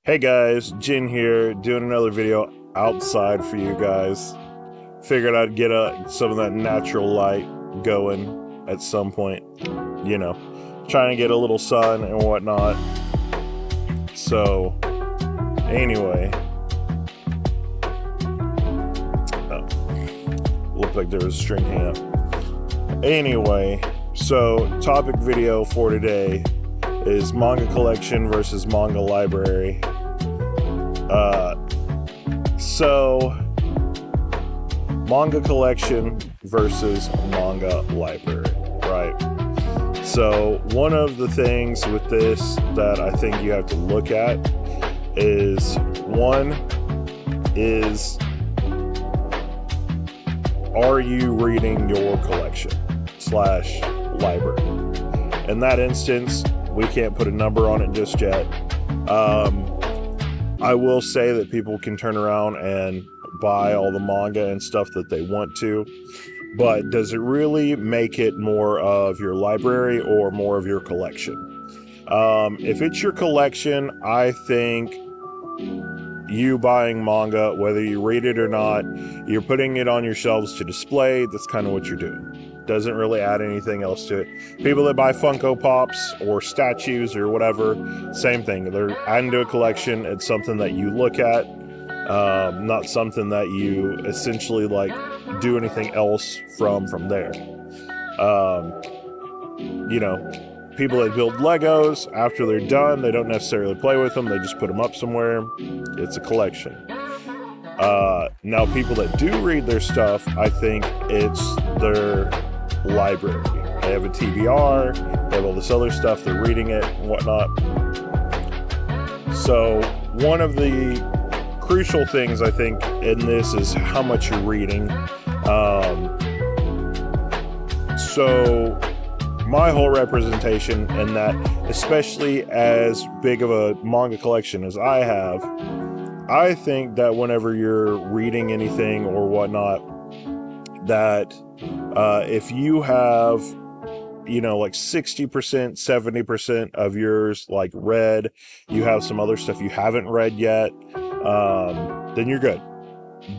Hey guys, Jin here, doing another video outside for you guys. Figured I'd get some of that natural light going at some point. You know, trying to get a little sun and whatnot. So, anyway. Oh, looked like there was a string hanging up. Anyway, so topic video for today is manga collection versus manga library. So manga collection versus manga library, right? So one of the things with this that I think you have to look at is are you reading your collection slash library? In that instance, we can't put a number on it just yet. I will say that people can turn around and buy all the manga and stuff that they want to, but does it really make it more of your library or more of your collection? If it's your collection, I think you buying manga, whether you read it or not, you're putting it on your shelves to display. That's kind of what you're doing. Doesn't really add anything else to it. People that buy Funko Pops or statues or whatever, same thing. They're adding to a collection. It's something that you look at, not something that you essentially like do anything else from there. You know, people that build Legos, after they're done, they don't necessarily play with them. They just put them up somewhere. It's a collection. Now, people that do read their stuff, I think it's their library. They have a TBR, they have all this other stuff, they're reading it and whatnot. So one of the crucial things I think in this is how much you're reading. So my whole representation in that, especially as big of a manga collection as I have, I think that whenever you're reading anything or whatnot, that if you have, like 60%, 70% of yours like read, you have some other stuff you haven't read yet, then you're good.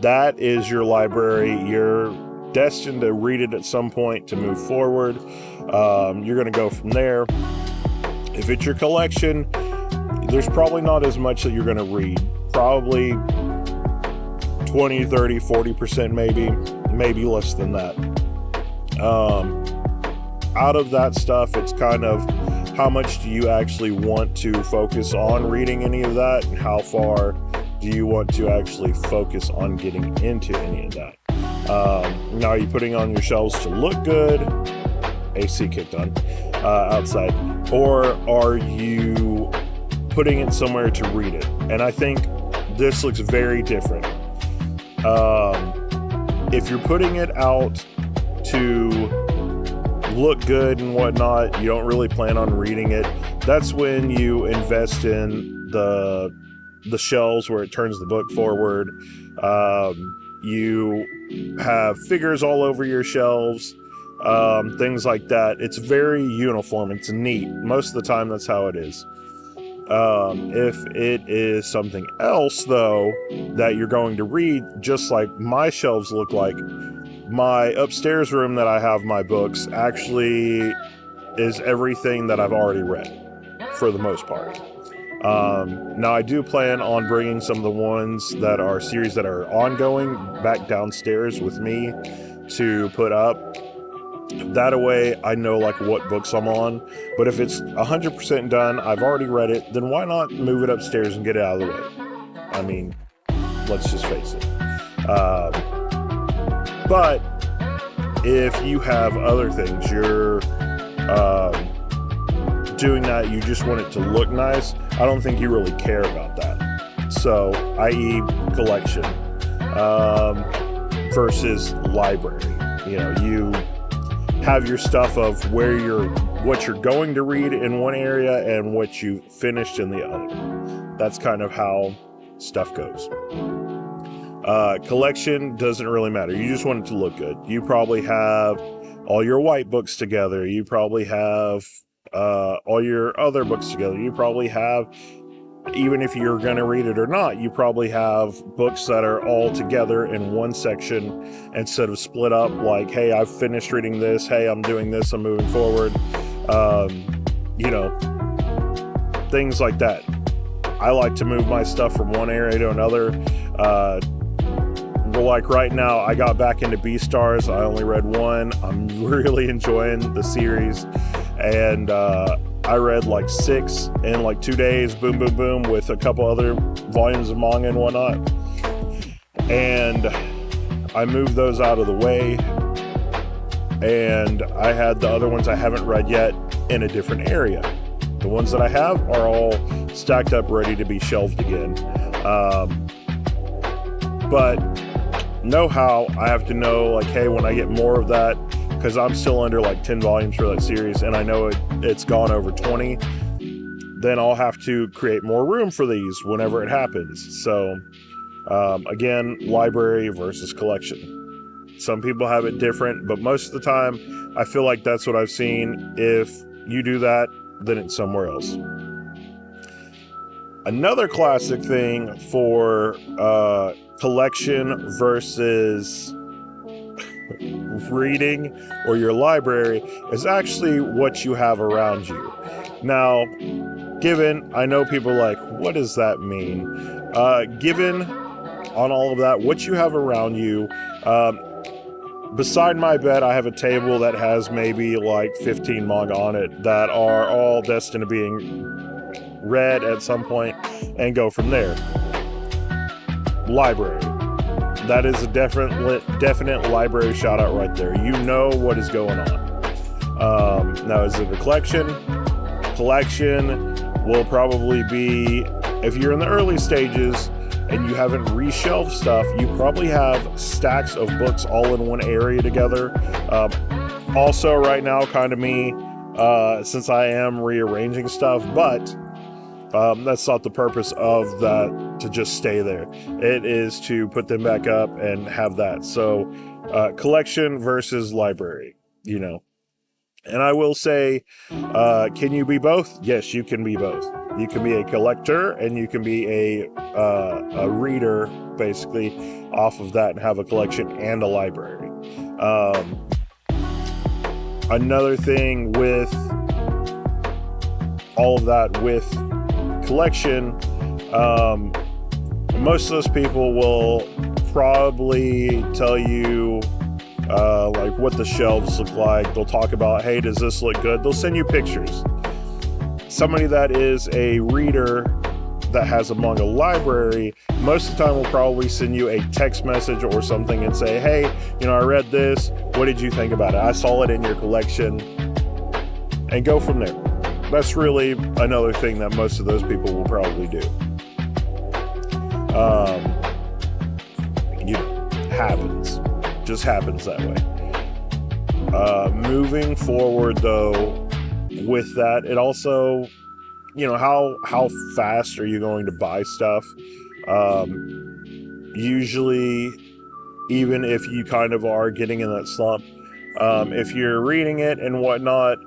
That is your library. You're destined to read it at some point to move forward. You're going to go from there. If it's your collection, there's probably not as much that you're going to read. Probably 20, 30, 40% maybe less than that. Out of that stuff, it's kind of how much do you actually want to focus on reading any of that, and how far do you want to actually focus on getting into any of that. Now, are you putting on your shelves to look good? AC kicked on outside. Or are you putting it somewhere to read it? And I think this looks very different. If you're putting it out to look good and whatnot, you don't really plan on reading it, that's when you invest in the shelves where it turns the book forward. You have figures all over your shelves, things like that. It's very uniform. It's neat. Most of the time, that's how it is. If it is something else, though, that you're going to read, just like my shelves look like, my upstairs room that I have my books actually is everything that I've already read, for the most part. Now, I do plan on bringing some of the ones that are series that are ongoing back downstairs with me to put up. That way I know like what books I'm on. But if it's 100% done, I've already read it, then why not move it upstairs and get it out of the way? I mean, let's just face it. But if you have other things, you're doing that, you just want it to look nice, I don't think you really care about that. So, i.e. collection versus library. You have your stuff of what you're going to read in one area and what you finished in the other. That's kind of how stuff goes. Collection doesn't really matter. You just want it to look good. You probably have all your white books together. You probably have all your other books together. You probably have even if you're going to read it or not, you probably have books that are all together in one section instead of split up, like, hey, I've finished reading this, hey, I'm doing this, I'm moving forward. You know, things like that. I like to move my stuff from one area to another. Like right now, I got back into Beastars. I only read one. I'm really enjoying the series, and I read like 6 in like 2 days, boom, boom, boom, with a couple other volumes of manga and whatnot. And I moved those out of the way, and I had the other ones I haven't read yet in a different area. The ones that I have are all stacked up, ready to be shelved again. But know how I have to know, like, hey, when I get more of that, because I'm still under like 10 volumes for that series, and I know it's gone over 20, then I'll have to create more room for these whenever it happens. So, again, library versus collection. Some people have it different, but most of the time, I feel like that's what I've seen. If you do that, then it's somewhere else. Another classic thing for collection versus reading or your library is actually what you have around you. Now, given, I know people are like, what does that mean? Given on all of that, what you have around you, beside my bed, I have a table that has maybe like 15 manga on it that are all destined to being read at some point and go from there. Library. That is a definite library shout out right there. You know what is going on. Now, is it a collection? Collection will probably be, if you're in the early stages and you haven't reshelved stuff, you probably have stacks of books all in one area together. Also, right now, kind of me, since I am rearranging stuff, but that's not the purpose of that to just stay there. It is to put them back up and have that. So, collection versus library, you know. And I will say, can you be both? Yes, you can be both. You can be a collector and you can be a reader, basically, off of that and have a collection and a library. Another thing with all of that with collection, most of those people will probably tell you like what the shelves look like. They'll talk about, hey, does this look good? They'll send you pictures. Somebody that is a reader that has a manga library, most of the time will probably send you a text message or something and say, hey, you know, I read this, what did you think about it? I saw it in your collection, and go from there. That's really another thing that most of those people will probably do. You know, happens. Just happens that way. Moving forward, though, with that, it also, you know, how fast are you going to buy stuff? Usually, even if you kind of are getting in that slump, if you're reading it and whatnot,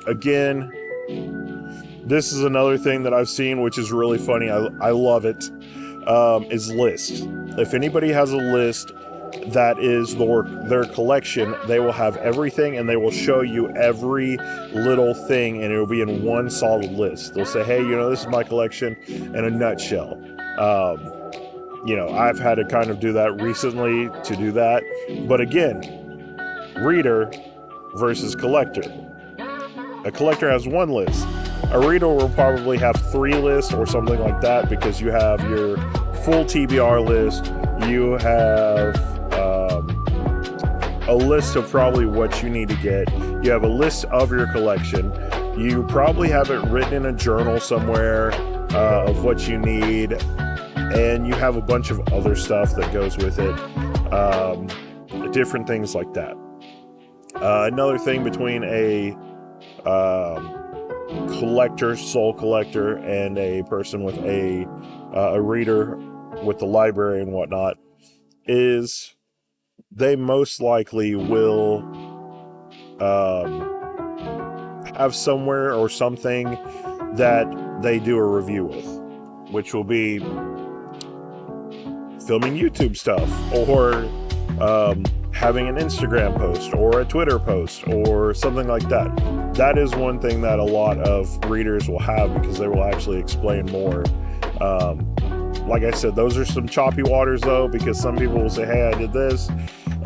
again, this is another thing that I've seen, which is really funny. I love it. Is list. If anybody has a list that is their collection, they will have everything and they will show you every little thing, and it will be in one solid list. They'll say, hey, you know, this is my collection in a nutshell. You know, I've had to kind of do that recently to do that. But again, reader versus collector. A collector has one list. A reader will probably have 3 lists or something like that, because you have your full TBR list, you have a list of probably what you need to get, you have a list of your collection, you probably have it written in a journal somewhere of what you need, and you have a bunch of other stuff that goes with it, different things like that. Another thing between a collector, soul collector, and a person with a reader with the library and whatnot is they most likely will have somewhere or something that they do a review with, which will be filming YouTube stuff, or having an Instagram post or a Twitter post or something like that. That is one thing that a lot of readers will have, because they will actually explain more. Like I said, those are some choppy waters though, because some people will say, hey, I did this,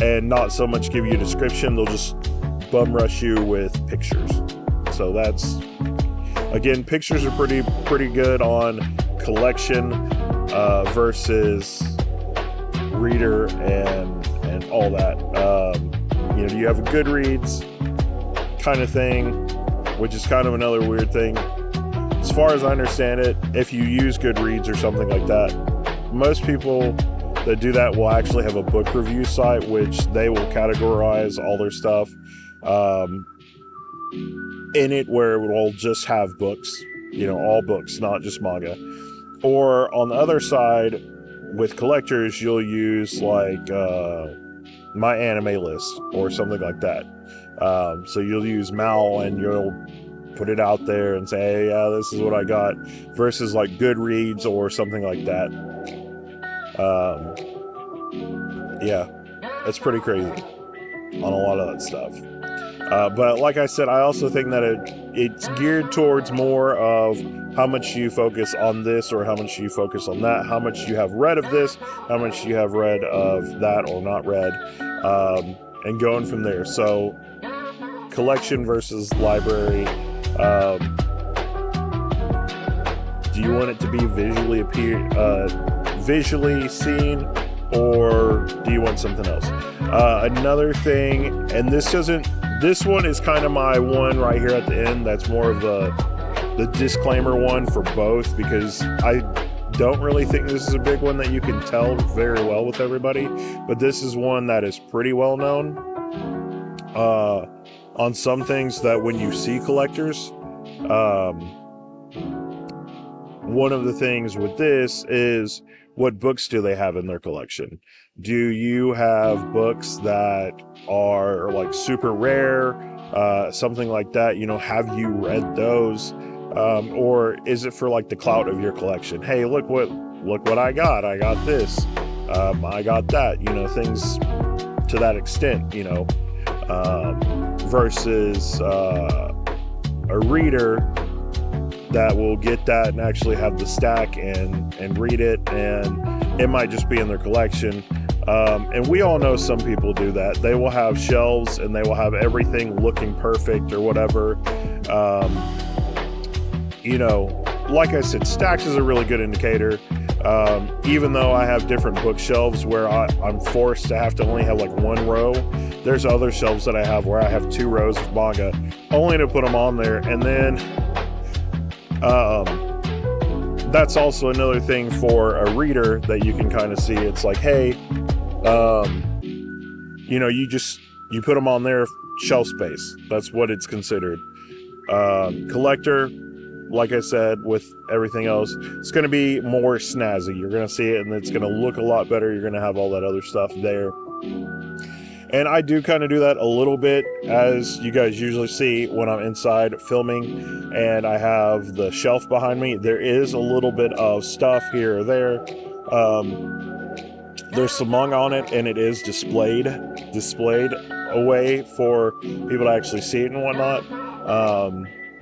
and not so much give you a description. They'll just bum rush you with pictures. So that's, again, pictures are pretty good on collection versus reader and all that. You have a Goodreads kind of thing, which is kind of another weird thing. As far as I understand it, if you use Goodreads or something like that, most people that do that will actually have a book review site, which they will categorize all their stuff in it, where it will just have books, all books, not just manga. Or on the other side, with collectors, you'll use like My Anime List or something like that. So you'll use Mal and you'll put it out there and say, hey, yeah, this is what I got, versus like Goodreads or something like that. Yeah, that's pretty crazy on a lot of that stuff. But like I said, I also think that it's geared towards more of how much you focus on this or how much you focus on that, how much you have read of this, how much you have read of that or not read, and going from there. So collection versus library. Do you want it to be visually seen, or do you want something else? Another thing, and this one is kind of my one right here at the end, that's more of the disclaimer one for both, because I don't really think this is a big one that you can tell very well with everybody, but this is one that is pretty well known on some things, that when you see collectors, one of the things with this is, what books do they have in their collection? Do you have books that are like super rare, something like that? Have you read those? Or is it for like the clout of your collection? Hey, look what I got. I got this. I got that. Things to that extent. Versus a reader that will get that and actually have the stack and read it, and it might just be in their collection. And we all know some people do that. They will have shelves and they will have everything looking perfect or whatever. Like I said, stacks is a really good indicator. Even though I have different bookshelves where I'm forced to have to only have like one row, there's other shelves that I have where I have 2 rows of manga, only to put them on there. And then that's also another thing for a reader that you can kind of see. It's like, hey, you put them on there, shelf space. That's what it's considered. Collector, like I said, with everything else, it's going to be more snazzy. You're going to see it and it's going to look a lot better. You're going to have all that other stuff there. And I do kind of do that a little bit, as you guys usually see when I'm inside filming and I have the shelf behind me. There is a little bit of stuff here or there. There's some manga on it, and it is displayed away for people to actually see it and whatnot.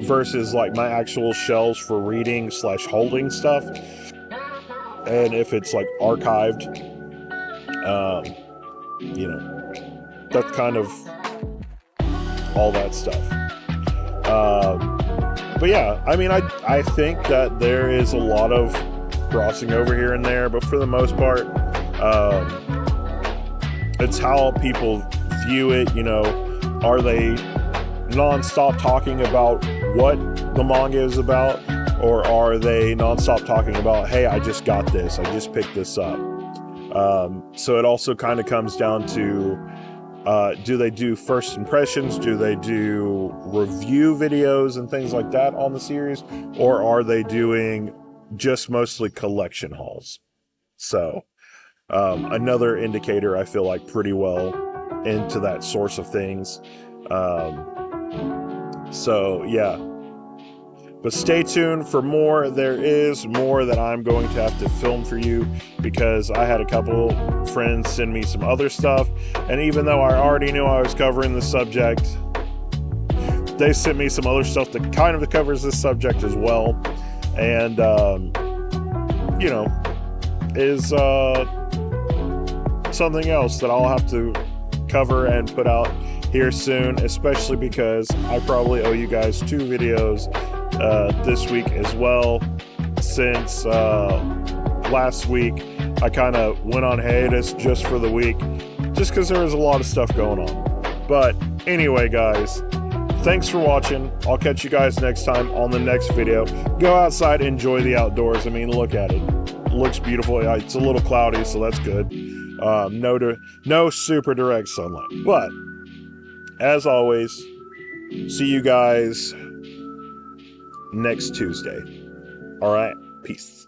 Versus like my actual shelves for reading / holding stuff. And if it's like archived, that's kind of all that stuff. But yeah, I mean, I think that there is a lot of crossing over here and there, but for the most part, it's how people view it. Are they non-stop talking about what the manga is about, or are they non-stop talking about, hey, I just got this, I just picked this up? So it also kind of comes down to, do they do first impressions? Do they do review videos and things like that on the series? Or are they doing just mostly collection hauls? So another indicator, I feel like, pretty well into that source of things. So yeah. But stay tuned for more. There is more that I'm going to have to film for you, because I had a couple friends send me some other stuff, and even though I already knew I was covering the subject, they sent me some other stuff that kind of covers this subject as well, and you know, is something else that I'll have to cover and put out here soon, especially because I probably owe you guys 2 videos this week as well, since last week I kind of went on hiatus just for the week, just because there was a lot of stuff going on. But anyway, guys, thanks for watching. I'll catch you guys next time on the next video. Go outside, enjoy the outdoors. I mean, look at it. It looks beautiful. It's a little cloudy, so that's good. No super direct sunlight. But as always, see you guys next Tuesday. All right, peace.